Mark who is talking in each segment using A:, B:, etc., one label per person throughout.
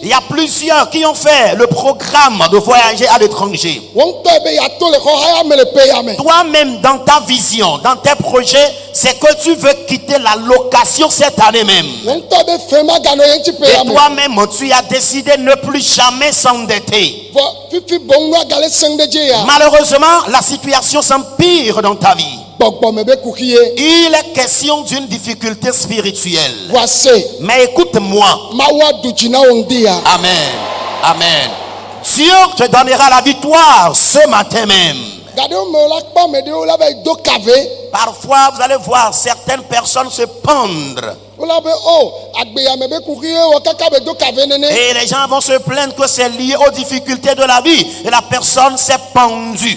A: Il y a plusieurs qui ont fait le programme de voyager à l'étranger. Toi-même, dans ta vision, dans tes projets, c'est que tu veux quitter la location cette année même. Et toi-même, tu as décidé de ne plus jamais s'endetter. Malheureusement, la situation s'empire dans ta vie. Il est question d'une difficulté spirituelle. Mais écoute-moi. Amen. Amen. Dieu te donnera la victoire ce matin même. Parfois, vous allez voir certaines personnes se pendre. Et les gens vont se plaindre que c'est lié aux difficultés de la vie. Et la personne s'est pendue.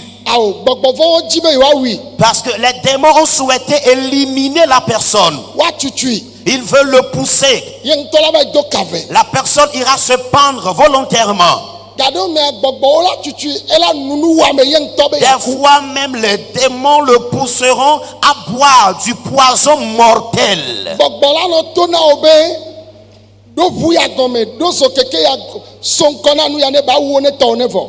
A: Parce que les démons ont souhaité éliminer la personne. Ils veulent le pousser. La personne ira se pendre volontairement. Des fois même les démons le pousseront à boire du poison mortel.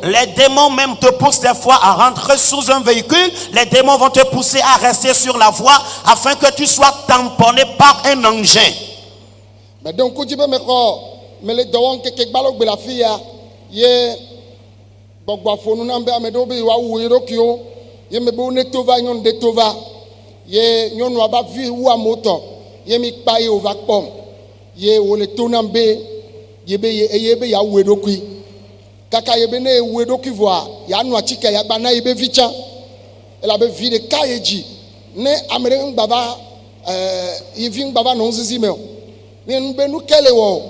A: Les démons même te poussent des fois à rentrer sous un véhicule. Les démons vont te pousser à rester sur la voie afin que tu sois tamponné par un engin.
B: Ye wole tonambe yebe ya wedokui kaka yebe ne wedoki voa ya nu achika ya bana yebe vicha ela be vide kayeji ne amere ngbaba yivi ngbaba no nzizi me ne nbe nu kele wo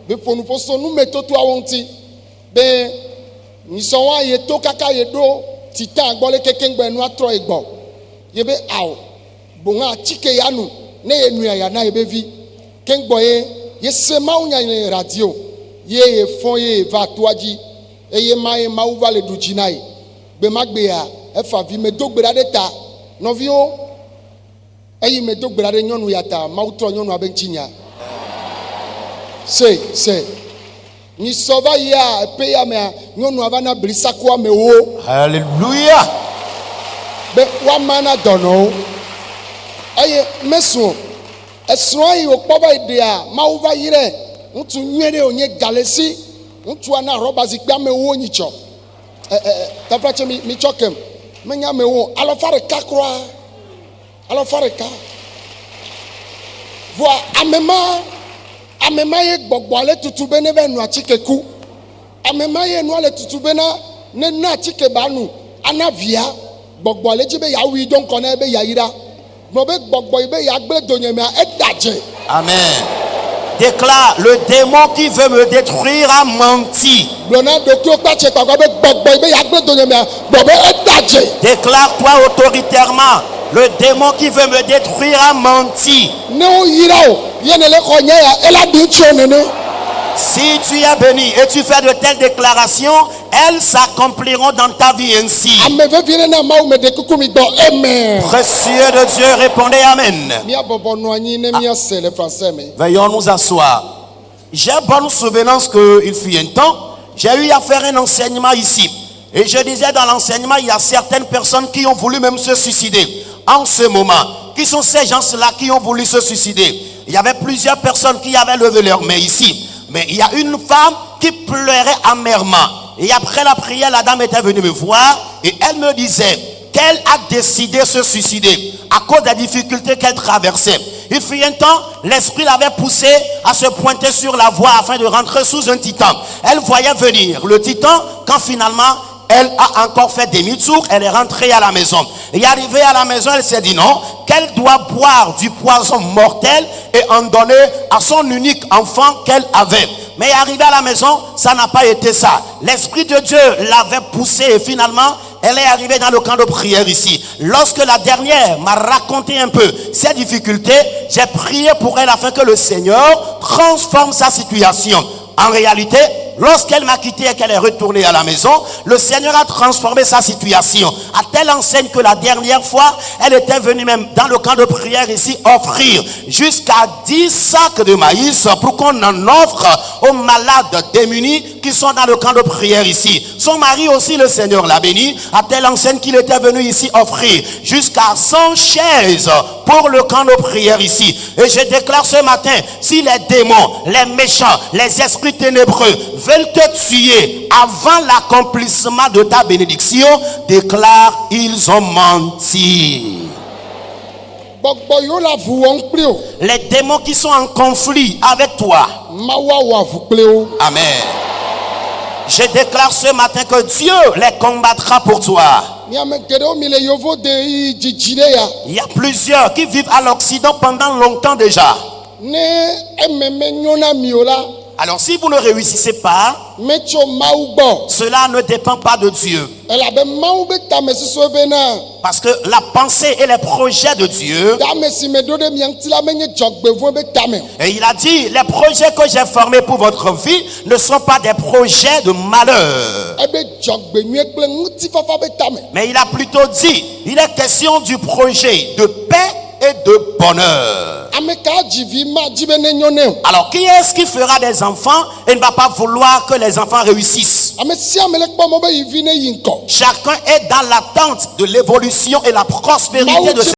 B: be ponu poso nu metoto awonti be ni so wa ye to kaka ye do tita gbole keke ngbe nu atro igbo yebe aw bonga achike ya nu ne enu ya na yebe vi kengboye Yese maunya ni radio ye fon ye va toaji eye mai mau va le dujinai be magbea e fa vi me dogbera de ta novio eye me dogbera de nyonu yata mau to nyonu abenchinya se ni sova ya pe ya me nyonu avana brisakwa me wo
A: Hallelujah.
B: Be wa mana dono eye meso esroi okpoba idea mauva yire ntu nwere onye galesi ntu ana roba zikpa mewo nyicho tafache mi chokem menya mewo alofare kakroa alofare ka vo amema ye gbogbo ale tutube ne be nu achikeku amema ye nu ale tutube na ne na achike banu anavia gbogbo ale jibe ya wi don kona be ya yira.
A: Amen. Déclare, le démon qui veut me détruire a menti. Déclare-toi autoritairement, le démon qui veut me détruire a menti. Si tu es béni et tu fais de telles déclarations, elles s'accompliront dans ta vie ainsi. Précieux de Dieu, répondez Amen. Veuillons nous asseoir. J'ai bonne souvenance qu'il fut un temps, j'ai eu à faire un enseignement ici. Et je disais dans l'enseignement, il y a certaines personnes qui ont voulu même se suicider. En ce moment, qui sont ces gens-là qui ont voulu se suicider? Il y avait plusieurs personnes qui avaient levé leurs mains ici. Mais il y a une femme qui pleurait amèrement. Et après la prière, la dame était venue me voir et elle me disait qu'elle a décidé de se suicider à cause des difficultés qu'elle traversait. Il fut un temps, l'esprit l'avait poussée à se pointer sur la voie afin de rentrer sous un titan. Elle voyait venir le titan quand finalement elle a encore fait demi-tour, elle est rentrée à la maison. Et arrivée à la maison, elle s'est dit non, qu'elle doit boire du poison mortel et en donner à son unique enfant qu'elle avait. Mais arrivée à la maison, ça n'a pas été ça. L'Esprit de Dieu l'avait poussée et finalement, elle est arrivée dans le camp de prière ici. Lorsque la dernière m'a raconté un peu ses difficultés, j'ai prié pour elle afin que le Seigneur transforme sa situation. En réalité, lorsqu'elle m'a quitté et qu'elle est retournée à la maison, le Seigneur a transformé sa situation. À telle enseigne que la dernière fois, elle était venue même dans le camp de prière ici offrir jusqu'à 10 sacs de maïs pour qu'on en offre aux malades démunis qui sont dans le camp de prière ici. Son mari aussi, le Seigneur l'a béni, à telle enseigne qu'il était venu ici offrir jusqu'à 100 chaises pour le camp de prière ici. Et je déclare ce matin, si les démons, les méchants, les esprits ténébreux veulent te tuer avant l'accomplissement de ta bénédiction, déclare, ils ont menti. Les démons qui sont en conflit avec toi, amen. Je déclare ce matin que Dieu les combattra pour toi. Il y a plusieurs qui vivent à l'Occident pendant longtemps déjà. Alors si vous ne réussissez pas, cela ne dépend pas de Dieu. Parce que la pensée et les projets de Dieu, et il a dit, les projets que j'ai formés pour votre vie ne sont pas des projets de malheur. Mais il a plutôt dit, il est question du projet de paix et de bonheur. Alors qui est-ce qui fera des enfants et ne va pas vouloir que les enfants réussissent? Chacun est dans l'attente de l'évolution et la prospérité de ses